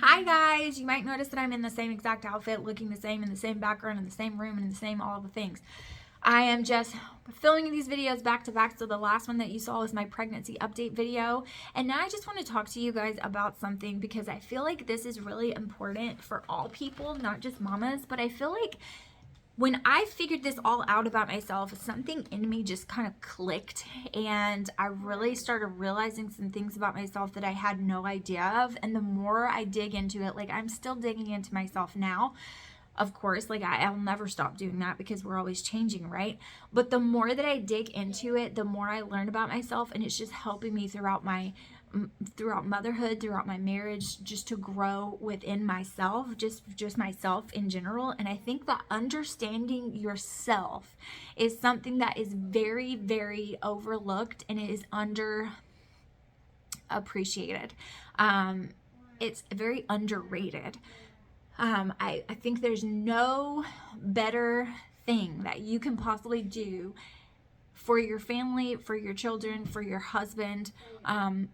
Hi guys, you might notice that I'm in the same exact outfit, looking the same, in the same background, in the same room, and in the same all the things. I am just filming these videos back to back. So the last one that you saw was my pregnancy update video. And now I just want to talk to you guys about something because I feel like this is really important for all people, not just mamas. But I feel like when I figured this all out about myself, something in me just kind of clicked, and I really started realizing some things about myself that I had no idea of. And the more I dig into it, like I'm still digging into myself now, of course, like I'll never stop doing that because we're always changing, right? But the more that I dig into it, the more I learn about myself, and it's just helping me throughout motherhood, throughout my marriage, just to grow within myself, just myself in general. And I think that understanding yourself is something that is very, very overlooked, and it is underappreciated. It's very underrated. I think there's no better thing that you can possibly do for your family, for your children, for your husband, and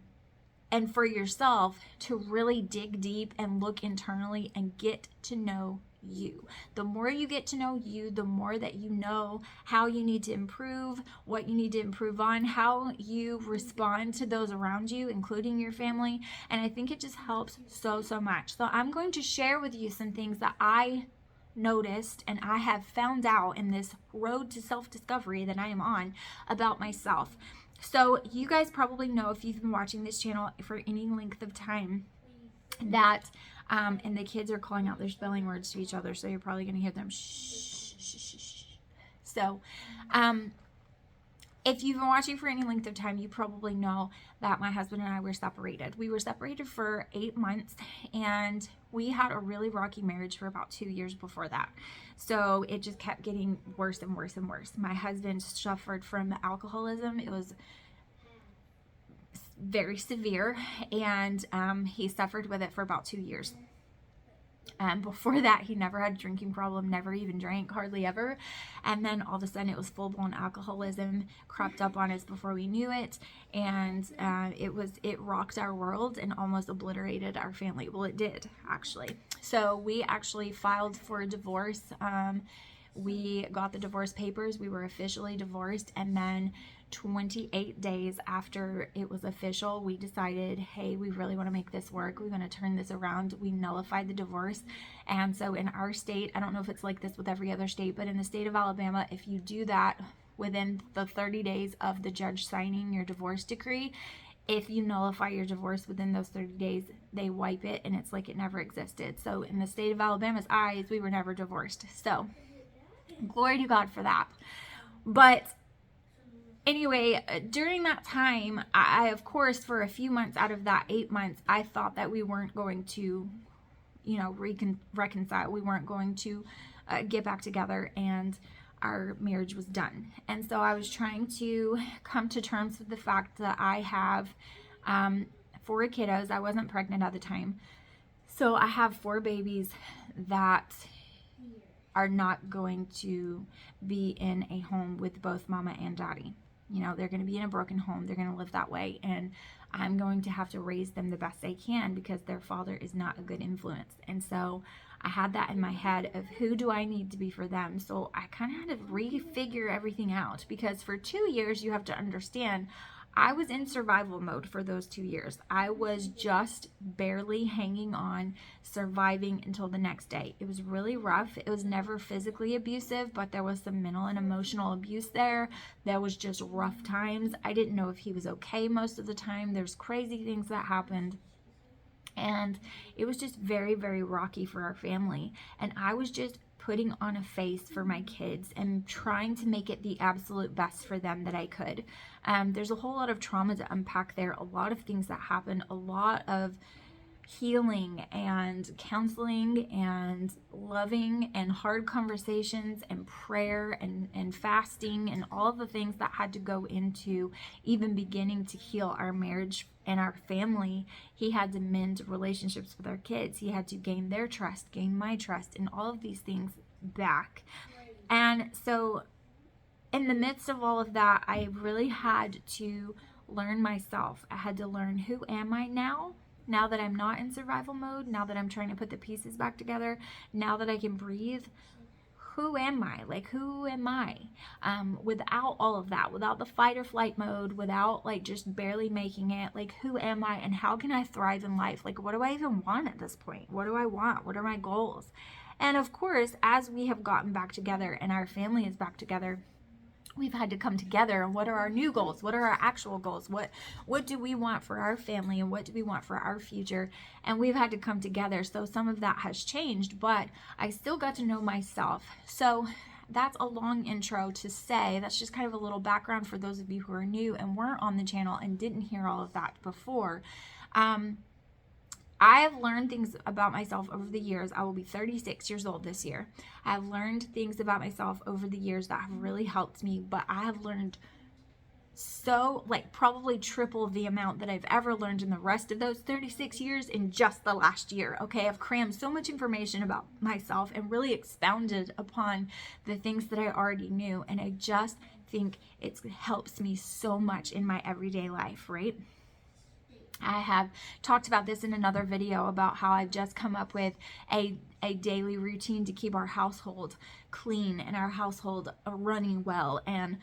for yourself to really dig deep and look internally and get to know you. The more you get to know you, the more that you know how you need to improve, what you need to improve on, how you respond to those around you, including your family. And I think it just helps so much. So I'm going to share with you some things that I noticed and I have found out in this road to self-discovery that I am on about myself. So you guys probably know, if you've been watching this channel for any length of time, that and the kids are calling out their spelling words to each other, so you're probably going to hear them shh, shh, shh, shh. So if you've been watching for any length of time, you probably know that my husband and I were separated. We were separated for 8 months, and we had a really rocky marriage for about 2 years before that. So it just kept getting worse and worse and worse. My husband suffered from alcoholism. It was very severe, and he suffered with it for about 2 years. Before that, he never had a drinking problem, never even drank, hardly ever. And then all of a sudden it was full-blown alcoholism crept up on us before we knew it. And it rocked our world and almost obliterated our family. Well, it did, actually. So we actually filed for a divorce. We got the divorce papers. We were officially divorced. And then 28 days after it was official, we decided, hey, we really want to make this work. We're going to turn this around. We nullified the divorce. And so in our state, I don't know if it's like this with every other state, but in the state of Alabama, if you do that within the 30 days of the judge signing your divorce decree, if you nullify your divorce within those 30 days, they wipe it, and it's like it never existed. So in the state of Alabama's eyes, we were never divorced. So glory to God for that. But anyway, during that time, I of course, for a few months out of that 8 months, I thought that we weren't going to, reconcile. We weren't going to get back together, and our marriage was done. And so I was trying to come to terms with the fact that I have 4 kiddos. I wasn't pregnant at the time. So I have 4 babies that are not going to be in a home with both mama and daddy. They're going to be in a broken home. They're going to live that way. And I'm going to have to raise them the best I can because their father is not a good influence. And so I had that in my head of who do I need to be for them. So I kind of had to refigure everything out, because for 2 years, you have to understand, I was in survival mode for those 2 years. I was just barely hanging on, surviving until the next day. It was really rough. It was never physically abusive, but there was some mental and emotional abuse there. There was just rough times. I didn't know if he was okay most of the time. There's crazy things that happened. And it was just very, very rocky for our family. And I was just putting on a face for my kids and trying to make it the absolute best for them that I could. There's a whole lot of trauma to unpack there, a lot of things that happened, a lot of healing and counseling and loving and hard conversations and prayer and fasting and all of the things that had to go into even beginning to heal our marriage and our family. He had to mend relationships with our kids. He had to gain their trust, gain my trust, and all of these things back. And so in the midst of all of that, I really had to learn myself. I had to learn, who am I now? now that I'm not in survival mode, now that I'm trying to put the pieces back together, now that I can breathe, who am I? Like, who am I? Without all of that, without the fight or flight mode, without like just barely making it, like, who am I and how can I thrive in life? Like, what do I even want at this point? What do I want? What are my goals? And of course, as we have gotten back together and our family is back together, we've had to come together and what are our new goals? What are our actual goals? What do we want for our family and what do we want for our future? And we've had to come together. So some of that has changed, but I still got to know myself. So that's a long intro to say, that's just kind of a little background for those of you who are new and weren't on the channel and didn't hear all of that before. I have learned things about myself over the years. I will be 36 years old this year. I've learned things about myself over the years that have really helped me, but I have learned so, like, probably triple the amount that I've ever learned in the rest of those 36 years in just the last year. Okay, I've crammed so much information about myself and really expounded upon the things that I already knew, and I just think it helps me so much in my everyday life, right? I have talked about this in another video about how I've just come up with a daily routine to keep our household clean and our household running well, and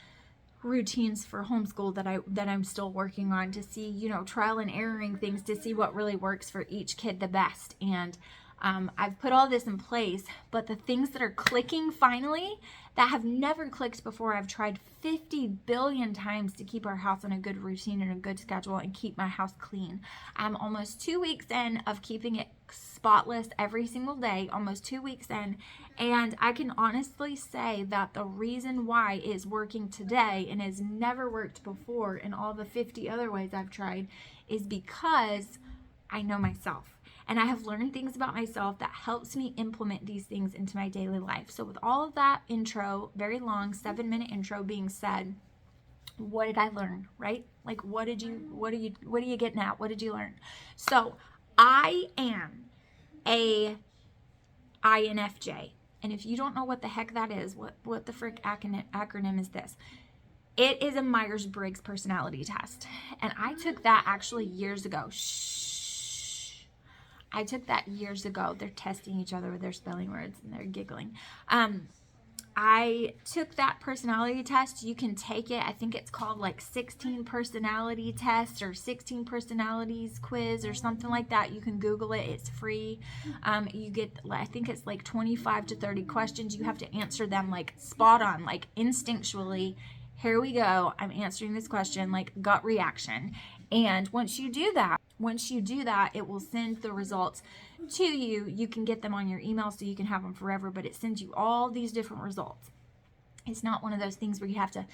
routines for homeschool that I'm still working on to see, you know, trial and erroring things to see what really works for each kid the best. And I've put all this in place, but the things that are clicking finally that have never clicked before, I've tried 50 billion times to keep our house on a good routine and a good schedule and keep my house clean. I'm almost 2 weeks in of keeping it spotless every single day, almost 2 weeks in, and I can honestly say that the reason why it is working today and has never worked before in all the 50 other ways I've tried is because I know myself. And I have learned things about myself that helps me implement these things into my daily life. So with all of that intro, very long 7-minute intro being said, what did I learn, right? Like, what are you getting at? What did you learn? So I am a INFJ. And if you don't know what the heck that is, what the frick acronym is this? It is a Myers-Briggs personality test. And I took that actually years ago. I took that years ago. They're testing each other with their spelling words and they're giggling. I took that personality test. You can take it. I think it's called like 16 personality test or 16 personalities quiz or something like that. You can Google it. It's free. You get, I think it's like 25 to 30 questions. You have to answer them like spot on, like instinctually. Here we go. I'm answering this question, like gut reaction. And once you do that, it will send the results to you. You can get them on your email so you can have them forever, but it sends you all these different results. It's not one of those things where you have to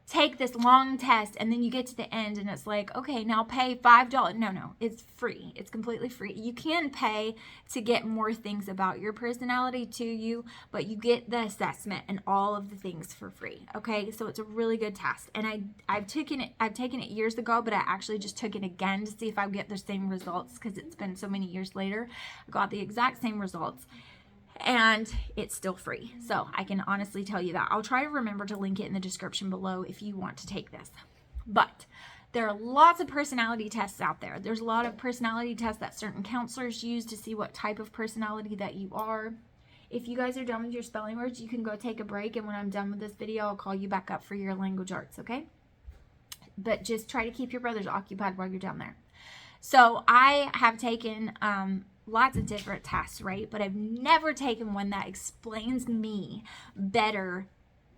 take this long test and then you get to the end and it's like, okay, now pay $5. No, it's free. It's completely free. You can pay to get more things about your personality to you, but you get the assessment and all of the things for free. Okay, so it's a really good test. And I've taken it years ago, but I actually just took it again to see if I would get the same results because it's been so many years later. I got the exact same results. And it's still free. So I can honestly tell you that. I'll try to remember to link it in the description below if you want to take this. But there are lots of personality tests out there. There's a lot of personality tests that certain counselors use to see what type of personality that you are. If you guys are done with your spelling words, you can go take a break. And when I'm done with this video, I'll call you back up for your language arts, okay? But just try to keep your brothers occupied while you're down there. So I have taken lots of different tests, right? But I've never taken one that explains me better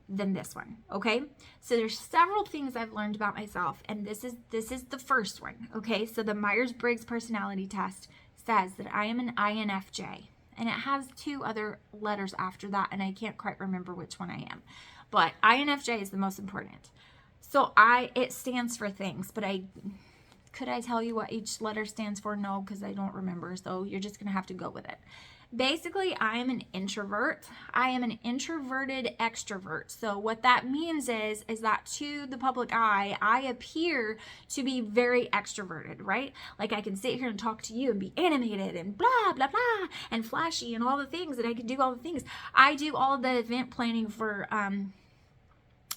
than this one, okay? So there's several things I've learned about myself, and this is the first one, okay? So the Myers-Briggs personality test says that I am an INFJ, and it has 2 other letters after that, and I can't quite remember which one I am. But INFJ is the most important. So it stands for things, but could I tell you what each letter stands for? No, because I don't remember. So you're just going to have to go with it. Basically, I am an introvert. I am an introverted extrovert. So what that means is that to the public eye, I appear to be very extroverted, right? Like I can sit here and talk to you and be animated and blah, blah, blah, and flashy and all the things, and I can do all the things. I do all the event planning for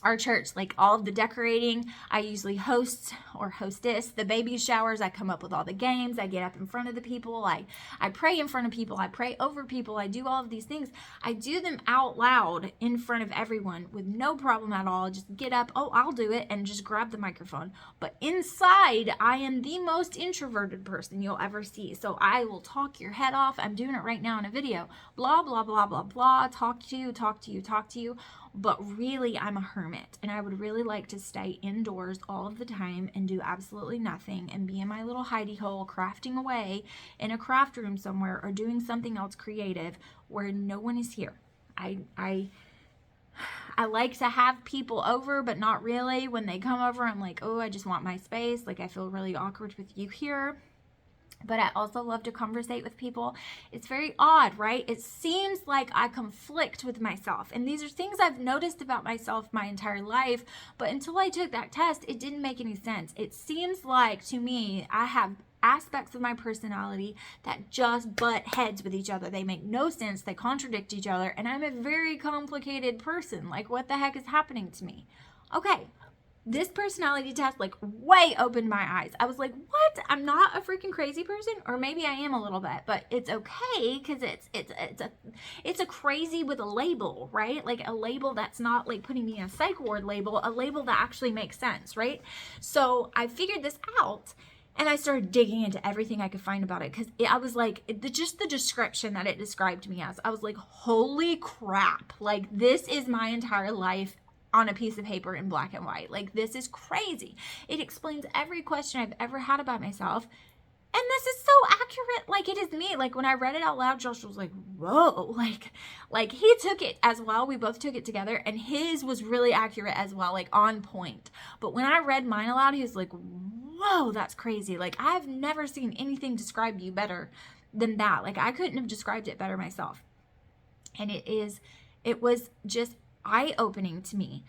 our church, like all of the decorating. I usually host or hostess the baby showers. I come up with all the games. I get up in front of the people. I pray in front of people. I pray over people. I do all of these things. I do them out loud in front of everyone with no problem at all. Just get up, oh, I'll do it, and just grab the microphone. But inside, I am the most introverted person you'll ever see. So I will talk your head off. I'm doing it right now in a video. Blah, blah, blah, blah, blah. Talk to you, talk to you, talk to you. But really, I'm a hermit, and I would really like to stay indoors all of the time and do absolutely nothing and be in my little hidey hole crafting away in a craft room somewhere or doing something else creative where no one is here. I like to have people over, but not really. When they come over, I'm like, oh, I just want my space. Like, I feel really awkward with you here. But I also love to conversate with people. It's very odd, right? It seems like I conflict with myself. And these are things I've noticed about myself my entire life. But until I took that test, it didn't make any sense. It seems like, to me, I have aspects of my personality that just butt heads with each other. They make no sense. They contradict each other. And I'm a very complicated person. Like, what the heck is happening to me? Okay. This personality test like way opened my eyes. I was like, what? I'm not a freaking crazy person, or maybe I am a little bit, but it's okay because it's a crazy with a label, right? Like a label that's not like putting me in a psych ward label, a label that actually makes sense, right? So I figured this out. And I started digging into everything I could find about it because I was like, just the description that it described me as, I was like, holy crap. Like, this is my entire life on a piece of paper in black and white. Like, this is crazy. It explains every question I've ever had about myself. And this is so accurate. Like, it is me. Like, when I read it out loud, Josh was like, whoa. Like he took it as well. We both took it together. And his was really accurate as well. Like, on point. But when I read mine aloud, he was like, whoa, that's crazy. Like, I've never seen anything describe you better than that. Like, I couldn't have described it better myself. And it was just eye-opening to me.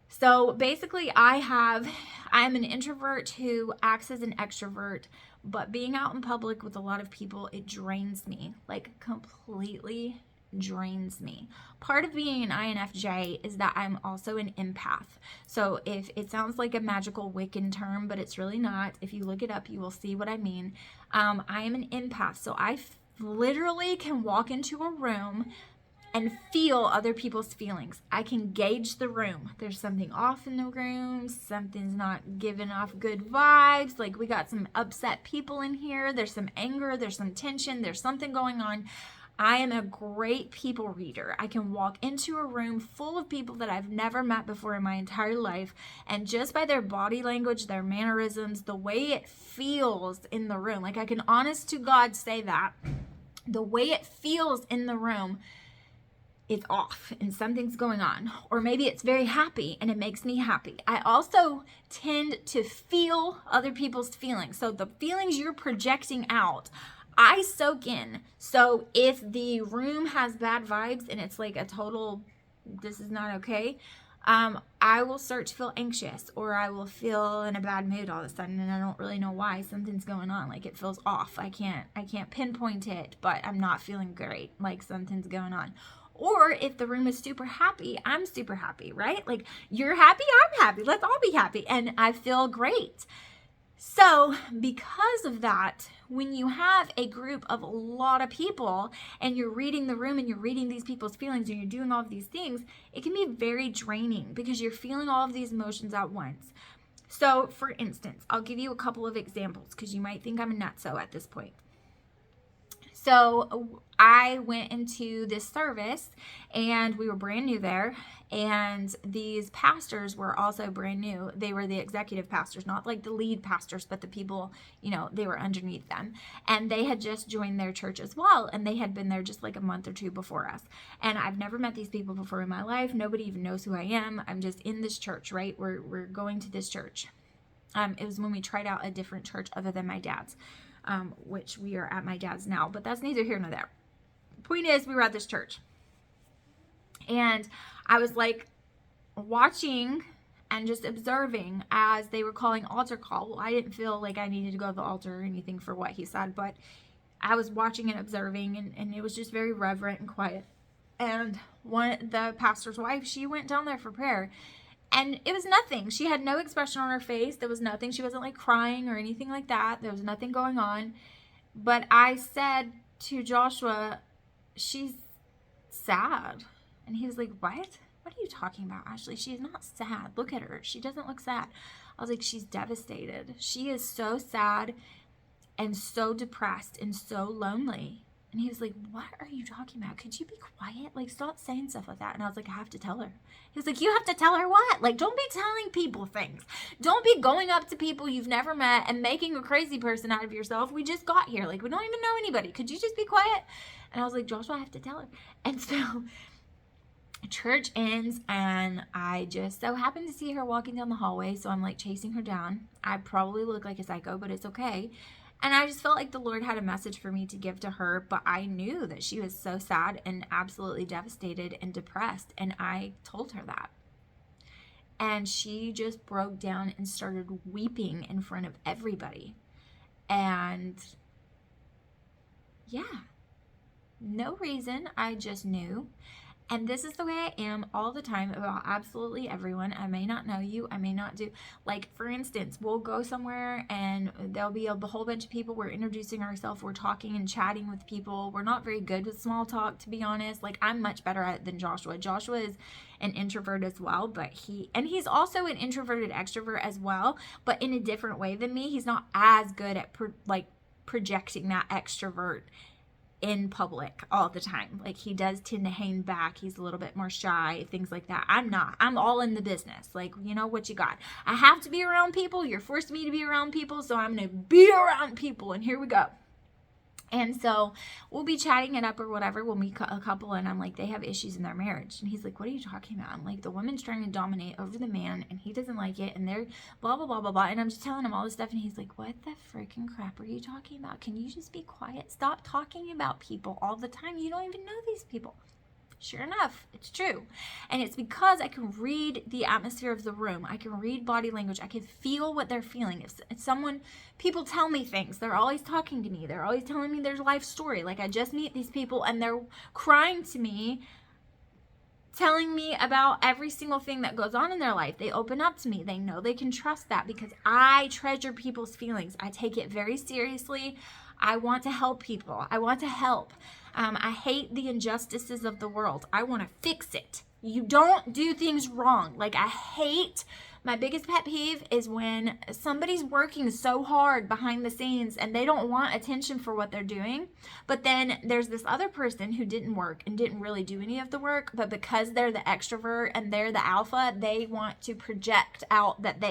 So basically, I'm an introvert who acts as an extrovert, but being out in public with a lot of people, it drains me, like completely drains me. Part of being an INFJ is that I'm also an empath. So if it sounds like a magical Wiccan term, but it's really not. If you look it up, you will see what I mean. I am an empath. So I literally can walk into a room and feel other people's feelings. I can gauge the room. There's something off in the room. Something's not giving off good vibes. Like, we got some upset people in here. There's some anger. There's some tension. There's something going on. I am a great people reader. I can walk into a room full of people that I've never met before in my entire life, and just by their body language, their mannerisms, the way it feels in the room, like, I can honest to God say that the way it feels in the room, it's off and something's going on. Or maybe it's very happy and it makes me happy. I also tend to feel other people's feelings. So the feelings you're projecting out, I soak in. So if the room has bad vibes and it's like a total, this is not okay, I will start to feel anxious, or I will feel in a bad mood all of a sudden, and I don't really know why. Something's going on. Like, it feels off. I can't pinpoint it, but I'm not feeling great. Like, something's going on. Or if the room is super happy, I'm super happy, right? Like, you're happy, I'm happy. Let's all be happy. And I feel great. So because of that, when you have a group of a lot of people and you're reading the room and you're reading these people's feelings and you're doing all of these things, it can be very draining because you're feeling all of these emotions at once. So for instance, I'll give you a couple of examples because you might think I'm a nutso at this point. So I went into this service and we were brand new there, and these pastors were also brand new. They were the executive pastors, not like the lead pastors, but the people, they were underneath them. And they had just joined their church as well, and they had been there just like a month or two before us. And I've never met these people before in my life. Nobody even knows who I am. I'm just in this church, right? We're going to this church. It was when we tried out a different church other than my dad's. Which we are at my dad's now, but that's neither here nor there. Point is, we were at this church, and I was like watching and just observing as they were calling altar call. Well, I didn't feel like I needed to go to the altar or anything for what he said, but I was watching and observing, and it was just very reverent and quiet. And the pastor's wife, she went down there for prayer. And it was nothing. She had no expression on her face. There was nothing. She wasn't like crying or anything like that. There was nothing going on. But I said to Joshua, she's sad. And he was like, what? What are you talking about, Ashley? She's not sad. Look at her. She doesn't look sad. I was like, she's devastated. She is so sad and so depressed and so lonely. And he was like, what are you talking about? Could you be quiet? Like, stop saying stuff like that. And I was like, I have to tell her. He was like, you have to tell her what? Like, don't be telling people things. Don't be going up to people you've never met and making a crazy person out of yourself. We just got here. Like, we don't even know anybody. Could you just be quiet? And I was like, Joshua, I have to tell her. And so church ends, and I just so happened to see her walking down the hallway. So I'm like chasing her down. I probably look like a psycho, but it's okay. And I just felt like the Lord had a message for me to give to her, but I knew that she was so sad and absolutely devastated and depressed, and I told her that. And she just broke down and started weeping in front of everybody. And yeah, no reason, I just knew. And this is the way I am all the time about absolutely everyone. I may not know you. I may not do. Like, for instance, we'll go somewhere and there'll be a whole bunch of people. We're introducing ourselves. We're talking and chatting with people. We're not very good with small talk, to be honest. Like, I'm much better at it than Joshua. Joshua is an introvert as well, but he's also an introverted extrovert as well, but in a different way than me. He's not as good at projecting that extrovert in public all the time. Like, he does tend to hang back. He's a little bit more shy, things like that. I'm not. I'm all in the business. Like, you know what you got. I have to be around people. You're forced me to be around people, so I'm going to be around people, and here we go. And so we'll be chatting it up or whatever. We'll meet a couple, and I'm like, they have issues in their marriage. And he's like, what are you talking about? I'm like, the woman's trying to dominate over the man, and he doesn't like it, and they're blah, blah, blah, blah, blah. And I'm just telling him all this stuff, and he's like, what the freaking crap are you talking about? Can you just be quiet? Stop talking about people all the time. You don't even know these people. Sure enough, it's true. And it's because I can read the atmosphere of the room. I can read body language. I can feel what they're feeling. If someone, people tell me things. They're always talking to me. They're always telling me their life story. Like, I just meet these people and they're crying to me, telling me about every single thing that goes on in their life. They open up to me. They know they can trust that because I treasure people's feelings. I take it very seriously. I want to help people. I want to help. I hate the injustices of the world. I want to fix it. You don't do things wrong. Like, I hate, my biggest pet peeve is when somebody's working so hard behind the scenes and they don't want attention for what they're doing. But then there's this other person who didn't work and didn't really do any of the work, but because they're the extrovert and they're the alpha, they want to project out that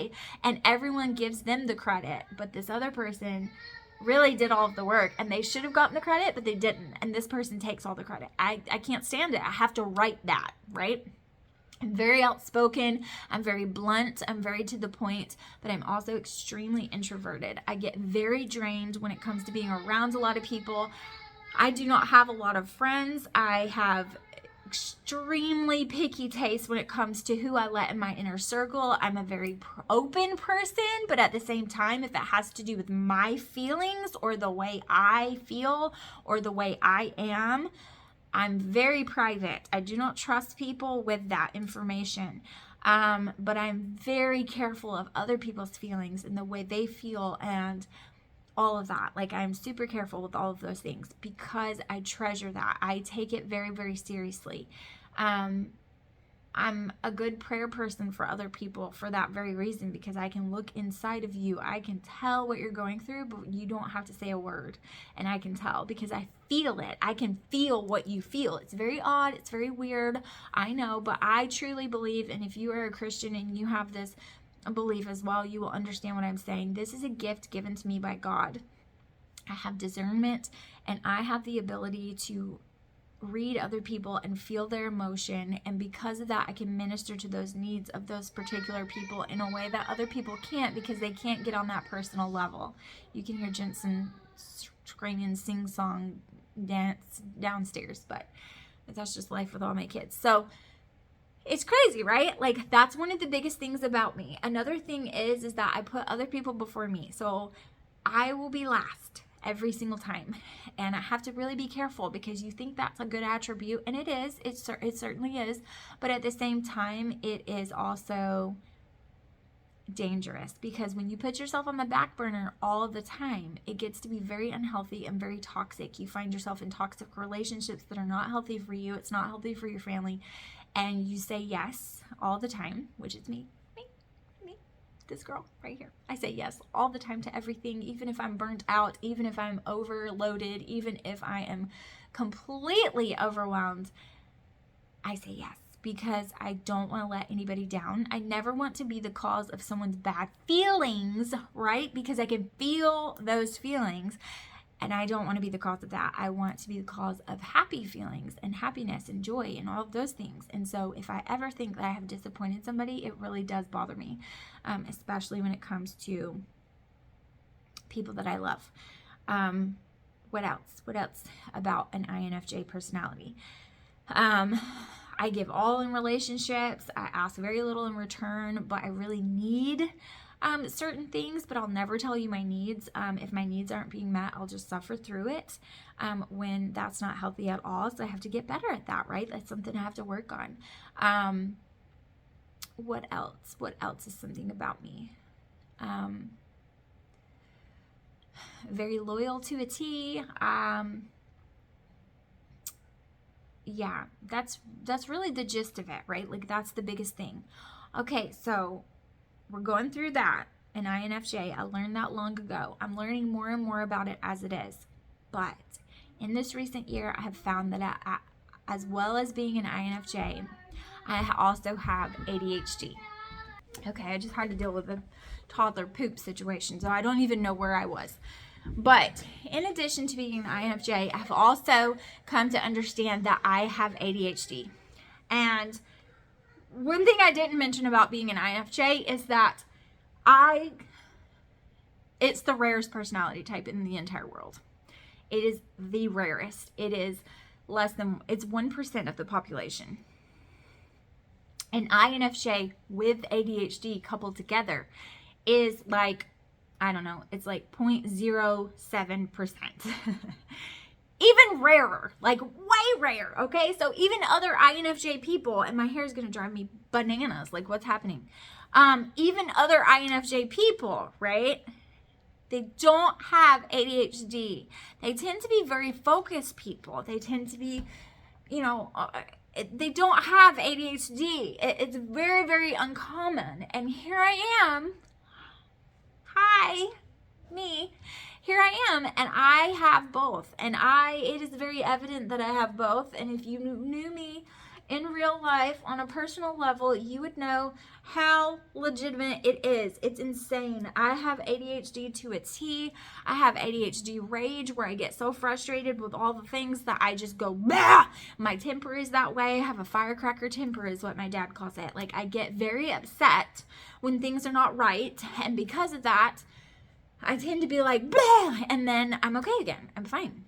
and everyone gives them the credit. But this other person really did all of the work, and they should have gotten the credit, but they didn't, and this person takes all the credit. I can't stand it. I have to write that, right? I'm very outspoken. I'm very blunt. I'm very to the point, but I'm also extremely introverted. I get very drained when it comes to being around a lot of people. I do not have a lot of friends. I have extremely picky taste when it comes to who I let in my inner circle. I'm a very open person, but at the same time, if it has to do with my feelings or the way I feel or the way I am, I'm very private. I do not trust people with that information. But I'm very careful of other people's feelings and the way they feel and all of that. Like, I'm super careful with all of those things because I treasure that. I take it very, very seriously. I'm a good prayer person for other people for that very reason, because I can look inside of you. I can tell what you're going through, but you don't have to say a word. And I can tell because I feel it. I can feel what you feel. It's very odd. It's very weird. I know, but I truly believe, and if you are a Christian and you have this belief as well, you will understand what I'm saying. This is a gift given to me by God. I have discernment, and I have the ability to read other people and feel their emotion, and because of that I can minister to those needs of those particular people in a way that other people can't, because they can't get on that personal level. You can hear Jensen screaming, sing song, dance downstairs, but that's just life with all my kids. So it's crazy, right? Like, that's one of the biggest things about me. Another thing is that I put other people before me. So I will be last. every single time. And I have to really be careful, because you think that's a good attribute, and it is. It certainly is. But at the same time, it is also dangerous, because when you put yourself on the back burner all of the time, it gets to be very unhealthy and very toxic. You find yourself in toxic relationships that are not healthy for you. It's not healthy for your family. And you say yes all the time, which is me, this girl right here. I say yes all the time to everything, even if I'm burnt out, even if I'm overloaded, even if I am completely overwhelmed. I say yes, because I don't want to let anybody down. I never want to be the cause of someone's bad feelings, right? Because I can feel those feelings, and I don't want to be the cause of that. I want to be the cause of happy feelings and happiness and joy and all of those things. And so if I ever think that I have disappointed somebody, it really does bother me, especially when it comes to people that I love. What else? What else about an INFJ personality? I give all in relationships. I ask very little in return, but I really need certain things, but I'll never tell you my needs. If my needs aren't being met, I'll just suffer through it when that's not healthy at all. So I have to get better at that, right? That's something I have to work on. What else? What else is something about me? Very loyal to a T. Yeah, that's really the gist of it, right? Like, that's the biggest thing. Okay, so we're going through that in INFJ. I learned that long ago. I'm learning more and more about it as it is. But in this recent year, I have found that as well as being an INFJ, I also have ADHD. Okay, I just had to deal with a toddler poop situation, so I don't even know where I was. But in addition to being an INFJ, I've also come to understand that I have ADHD. And one thing I didn't mention about being an INFJ is that it's the rarest personality type in the entire world. It is the rarest. It's 1% of the population. An INFJ with ADHD coupled together is like, I don't know, it's like 0.07%. Even rarer, like way rare, okay? So even other INFJ people, and my hair is going to drive me bananas, like what's happening? Even other INFJ people, right? They don't have ADHD. They tend to be very focused people. They tend to be, they don't have ADHD. It's very, very uncommon. And here I am. Hi, me. Here I am, and I have both. And it is very evident that I have both. And if you knew me in real life on a personal level, you would know how legitimate it is. It's insane. I have ADHD to a T. I have ADHD rage, where I get so frustrated with all the things that I just go, bah! My temper is that way. I have a firecracker temper, is what my dad calls it. Like, I get very upset when things are not right, and because of that, I tend to be like, bah! And then I'm okay again. I'm fine.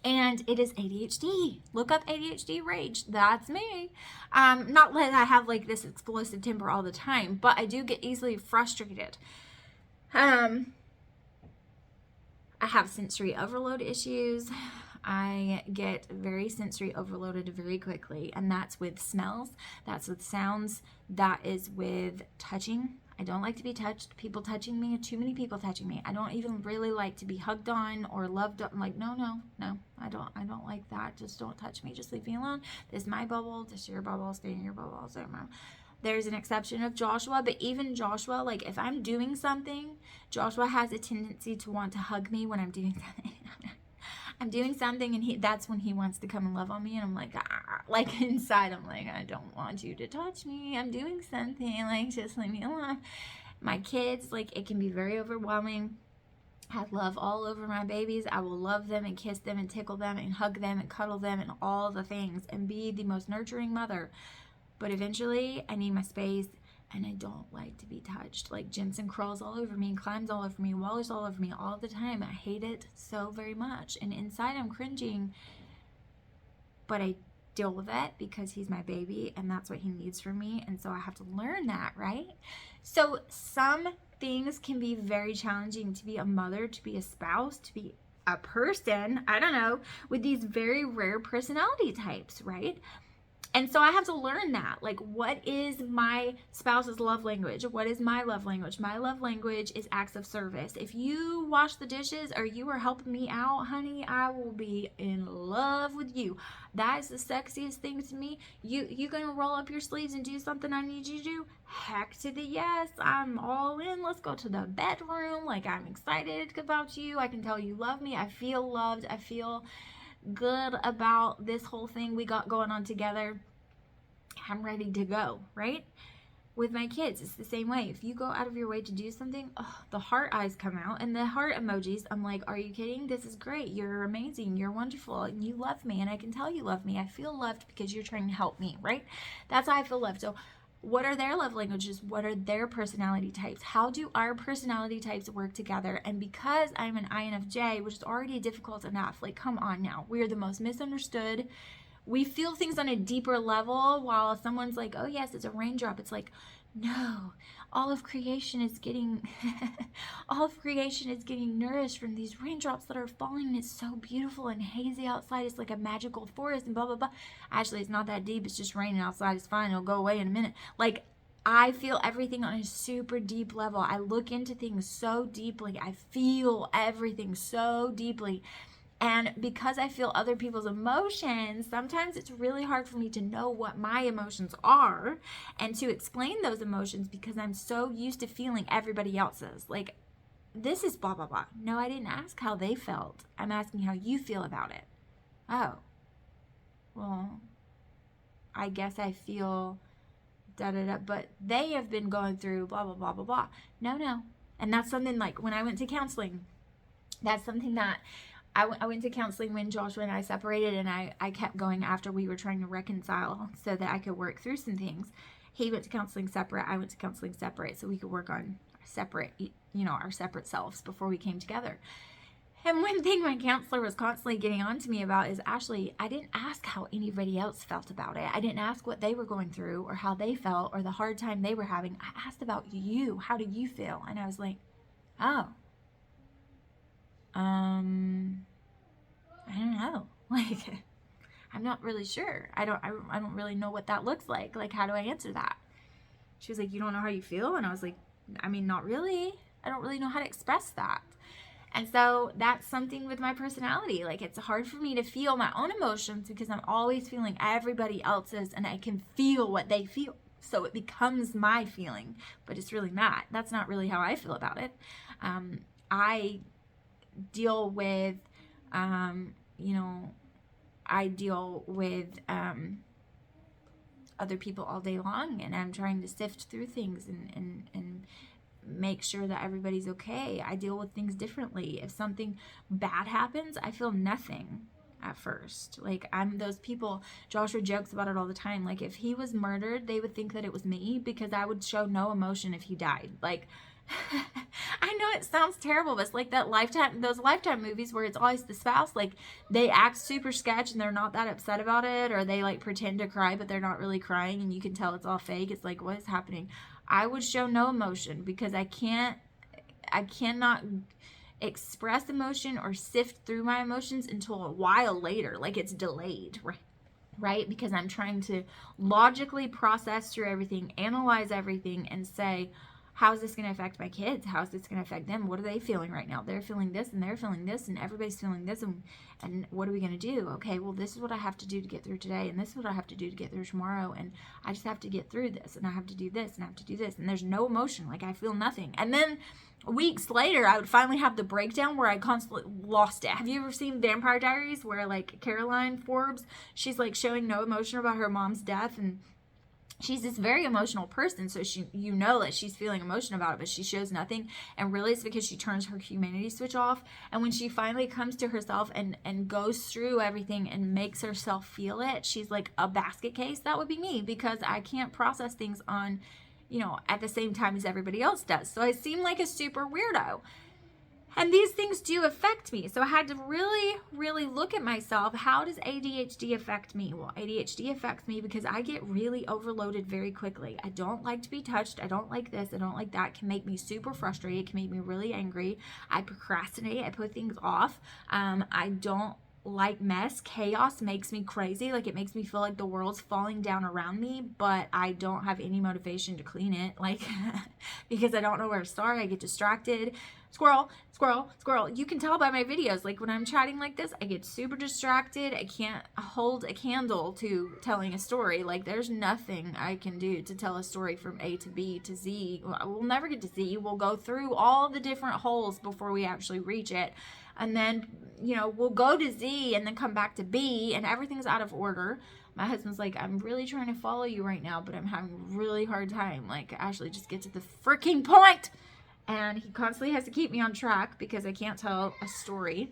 And it is ADHD. Look up ADHD rage. That's me. Not that I have like this explosive temper all the time, but I do get easily frustrated. I have sensory overload issues. I get very sensory overloaded very quickly, and that's with smells, that's with sounds, that is with touching. I don't like to be touched. People touching me, too many people touching me. I don't even really like to be hugged on or loved on. I'm like, no, I don't like that. Just don't touch me. Just leave me alone. This is my bubble. This is your bubble. Stay in your bubble. So, there's an exception of Joshua, but even Joshua, like if I'm doing something, Joshua has a tendency to want to hug me when I'm doing something. I'm doing something, and that's when he wants to come and love on me, and I'm like, like inside, I'm like, I don't want you to touch me. I'm doing something, like just leave me alone. My kids, like it can be very overwhelming. I love all over my babies. I will love them and kiss them and tickle them and hug them and cuddle them and all the things and be the most nurturing mother. But eventually, I need my space. And I don't like to be touched. Like Jensen crawls all over me, climbs all over me, wallows all over me all the time. I hate it so very much. And inside I'm cringing, but I deal with it because he's my baby and that's what he needs from me. And so I have to learn that, right? So some things can be very challenging to be a mother, to be a spouse, to be a person, I don't know, with these very rare personality types, right? And so I have to learn that. Like, what is my spouse's love language? What is my love language? My love language is acts of service. If you wash the dishes or you are helping me out, honey, I will be in love with you. That is the sexiest thing to me. You gonna roll up your sleeves and do something I need you to do? Heck to the yes. I'm all in. Let's go to the bedroom. Like, I'm excited about you. I can tell you love me. I feel loved. I feel good about this whole thing we got going on together. I'm ready to go, right? With my kids, it's the same way. If you go out of your way to do something, the heart eyes come out and the heart emojis. I'm like, are you kidding? This is great. You're amazing. You're wonderful. And you love me. And I can tell you love me. I feel loved because you're trying to help me, right? That's how I feel loved. So what are their love languages? What are their personality types? How do our personality types work together? And because I'm an INFJ, which is already difficult enough, like, come on now. We are the most misunderstood. We feel things on a deeper level, while someone's like, oh yes, it's a raindrop. It's like, no, all of creation is getting nourished from these raindrops that are falling, and it's so beautiful and hazy outside. It's like a magical forest and blah blah blah. Actually, it's not that deep. It's just raining outside. It's fine. It'll go away in a minute. Like, I feel everything on a super deep level. I look into things so deeply. I feel everything so deeply. And because I feel other people's emotions, sometimes it's really hard for me to know what my emotions are and to explain those emotions, because I'm so used to feeling everybody else's. Like, this is blah, blah, blah. No, I didn't ask how they felt. I'm asking how you feel about it. Oh, well, I guess I feel da, da, da, but they have been going through blah, blah, blah, blah, blah. No. And that's something, like, when I went to counseling, that's something that I went to counseling when Joshua and I separated, and I kept going after we were trying to reconcile so that I could work through some things. He went to counseling separate. I went to counseling separate so we could work on our separate selves before we came together. And one thing my counselor was constantly getting on to me about is, Ashley, I didn't ask how anybody else felt about it. I didn't ask what they were going through or how they felt or the hard time they were having. I asked about you. How do you feel? And I was like, oh. I don't know. Like, I'm not really sure. I don't really know what that looks like. Like, how do I answer that? She was like, you don't know how you feel? And I was like, I mean, not really. I don't really know how to express that. And so that's something with my personality. Like, it's hard for me to feel my own emotions because I'm always feeling everybody else's, and I can feel what they feel. So it becomes my feeling, but it's really not. That's not really how I feel about it. I deal with, other people all day long, and I'm trying to sift through things and make sure that everybody's okay. I deal with things differently. If something bad happens, I feel nothing at first. Like, I'm those people, Joshua jokes about it all the time. Like, if he was murdered, they would think that it was me, because I would show no emotion if he died. Like, I know it sounds terrible, but it's like those Lifetime movies where it's always the spouse, like, they act super sketch and they're not that upset about it, or they like pretend to cry but they're not really crying and you can tell it's all fake. It's like, what is happening? I would show no emotion because I cannot express emotion or sift through my emotions until a while later. Like, it's delayed, right? Because I'm trying to logically process through everything, analyze everything, and say, how is this going to affect my kids? How is this going to affect them? What are they feeling right now? They're feeling this, and they're feeling this, and everybody's feeling this, and what are we going to do? Okay, well, this is what I have to do to get through today, and this is what I have to do to get through tomorrow, and I just have to get through this, and I have to do this, and I have to do this, and there's no emotion. Like, I feel nothing. And then weeks later, I would finally have the breakdown where I constantly lost it. Have you ever seen Vampire Diaries, where, like, Caroline Forbes, she's, like, showing no emotion about her mom's death, and she's this very emotional person, so that she's feeling emotion about it, but she shows nothing, and really it's because she turns her humanity switch off. And when she finally comes to herself and goes through everything and makes herself feel it, she's like a basket case. That would be me, because I can't process things on, at the same time as everybody else does. So I seem like a super weirdo. And these things do affect me. So I had to really, really look at myself. How does ADHD affect me? Well, ADHD affects me because I get really overloaded very quickly. I don't like to be touched. I don't like this. I don't like that. It can make me super frustrated. It can make me really angry. I procrastinate. I put things off. I don't like mess. Chaos makes me crazy. Like, it makes me feel like the world's falling down around me, but I don't have any motivation to clean it. Like, because I don't know where to start. I get distracted. Squirrel, squirrel, squirrel. You can tell by my videos, like when I'm chatting like this, I get super distracted. I can't hold a candle to telling a story. Like, there's nothing I can do to tell a story from A to B to Z. We'll never get to Z. We'll go through all the different holes before we actually reach it. And then, we'll go to Z and then come back to B, and everything's out of order. My husband's like, I'm really trying to follow you right now, but I'm having a really hard time. Like, Ashley, just get to the freaking point. And he constantly has to keep me on track because I can't tell a story.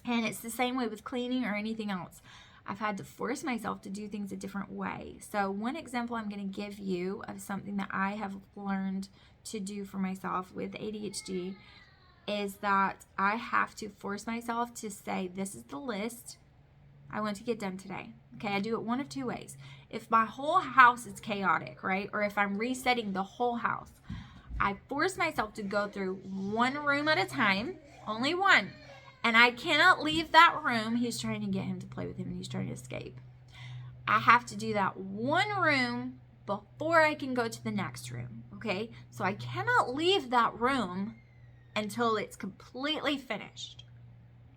And it's the same way with cleaning or anything else. I've had to force myself to do things a different way. So one example I'm going to give you of something that I have learned to do for myself with ADHD is that I have to force myself to say, this is the list I want to get done today. Okay, I do it one of two ways. If my whole house is chaotic, right? Or if I'm resetting the whole house, I force myself to go through one room at a time, only one. And I cannot leave that room. He's trying to get him to play with him and he's trying to escape. I have to do that one room before I can go to the next room, okay? So I cannot leave that room until it's completely finished,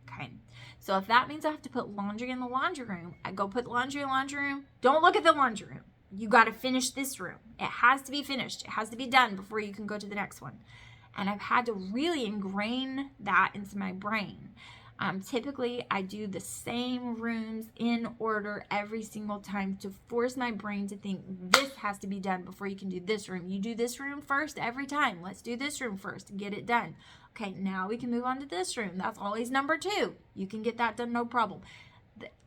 okay? So if that means I have to put laundry in the laundry room, I go put laundry in the laundry room. Don't look at the laundry room. You got to finish this room. It has to be finished. It has to be done before you can go to the next one. And I've had to really ingrain that into my brain. Typically, I do the same rooms in order every single time to force my brain to think this has to be done before you can do this room. You do this room first every time. Let's do this room first and get it done. Okay, now we can move on to this room. That's always number 2. You can get that done, no problem.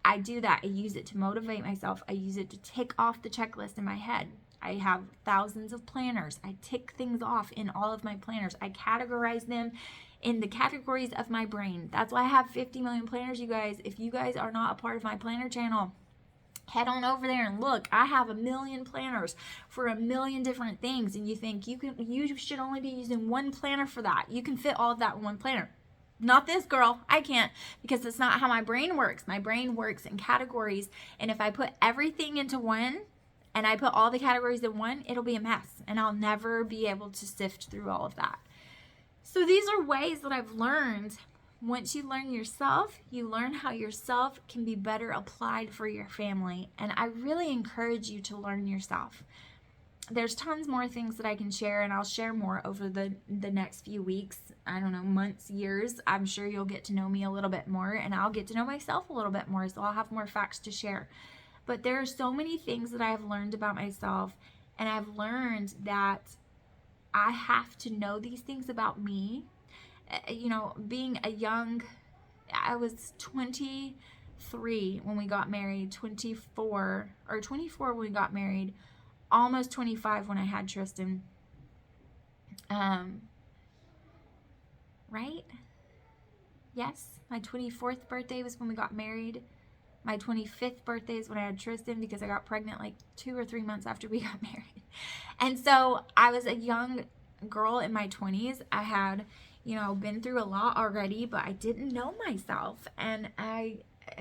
I do that. I use it to motivate myself. I use it to tick off the checklist in my head. I have thousands of planners. I tick things off in all of my planners. I categorize them in the categories of my brain. That's why I have 50 million planners, you guys. If you guys are not a part of my planner channel, head on over there and look. I have 1 million planners for 1 million different things, and you think you should only be using one planner for that. You can fit all of that in one planner. Not this girl. I can't, because it's not how my brain works. My brain works in categories, and if I put everything into one and I put all the categories in one, it'll be a mess, and I'll never be able to sift through all of that. So these are ways that I've learned. Once you learn yourself, you learn how yourself can be better applied for your family, and I really encourage you to learn yourself. There's tons more things that I can share, and I'll share more over the next few weeks, I don't know, months, years. I'm sure you'll get to know me a little bit more, and I'll get to know myself a little bit more, so I'll have more facts to share. But there are so many things that I have learned about myself, and I've learned that I have to know these things about me. Being a young, I was 23 when we got married, 24 when we got married, almost 25 when I had Tristan. Right? Yes, my 24th birthday was when we got married. My 25th birthday is when I had Tristan, because I got pregnant like 2 or 3 months after we got married. And so I was a young girl in my 20s. I had, been through a lot already, but I didn't know myself, and I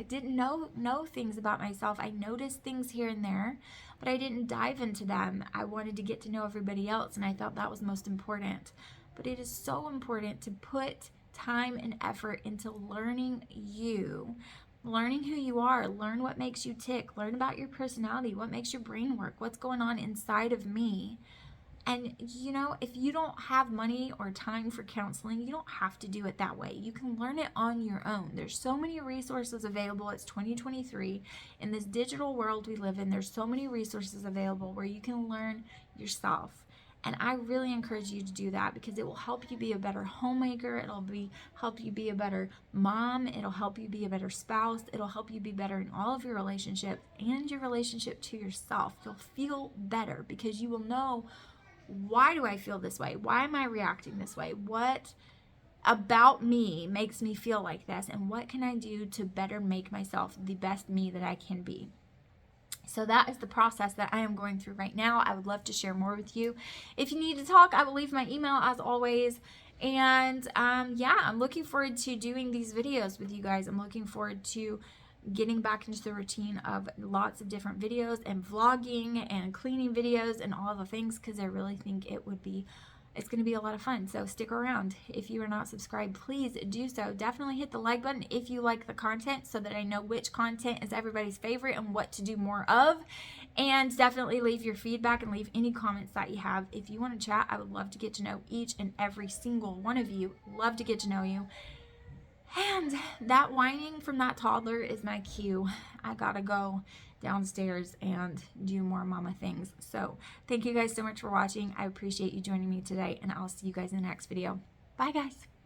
didn't know things about myself. I noticed things here and there, but I didn't dive into them. I wanted to get to know everybody else, and I thought that was most important. But it is so important to put time and effort into learning you, learning who you are, learn what makes you tick, learn about your personality, what makes your brain work, what's going on inside of me. And if you don't have money or time for counseling, you don't have to do it that way. You can learn it on your own. There's so many resources available. It's 2023. In this digital world we live in, there's so many resources available where you can learn yourself. And I really encourage you to do that, because it will help you be a better homemaker. It'll help you be a better mom. It'll help you be a better spouse. It'll help you be better in all of your relationships and your relationship to yourself. You'll feel better because you will know, why do I feel this way? Why am I reacting this way? What about me makes me feel like this, and what can I do to better make myself the best me that I can be? So that is the process that I am going through right now. I would love to share more with you. If you need to talk, I will leave my email as always. And yeah, I'm looking forward to doing these videos with you guys. I'm looking forward to getting back into the routine of lots of different videos and vlogging and cleaning videos and all the things, because I really think it's going to be a lot of fun. So stick around. If you are not subscribed, please do so. Definitely hit the like button if you like the content, so that I know which content is everybody's favorite and what to do more of. And definitely leave your feedback and leave any comments that you have. If you want to chat, I would love to get to know each and every single one of you. Love to get to know you. And that whining from that toddler is my cue. I gotta go downstairs and do more mama things. So thank you guys so much for watching. I appreciate you joining me today, and I'll see you guys in the next video. Bye guys.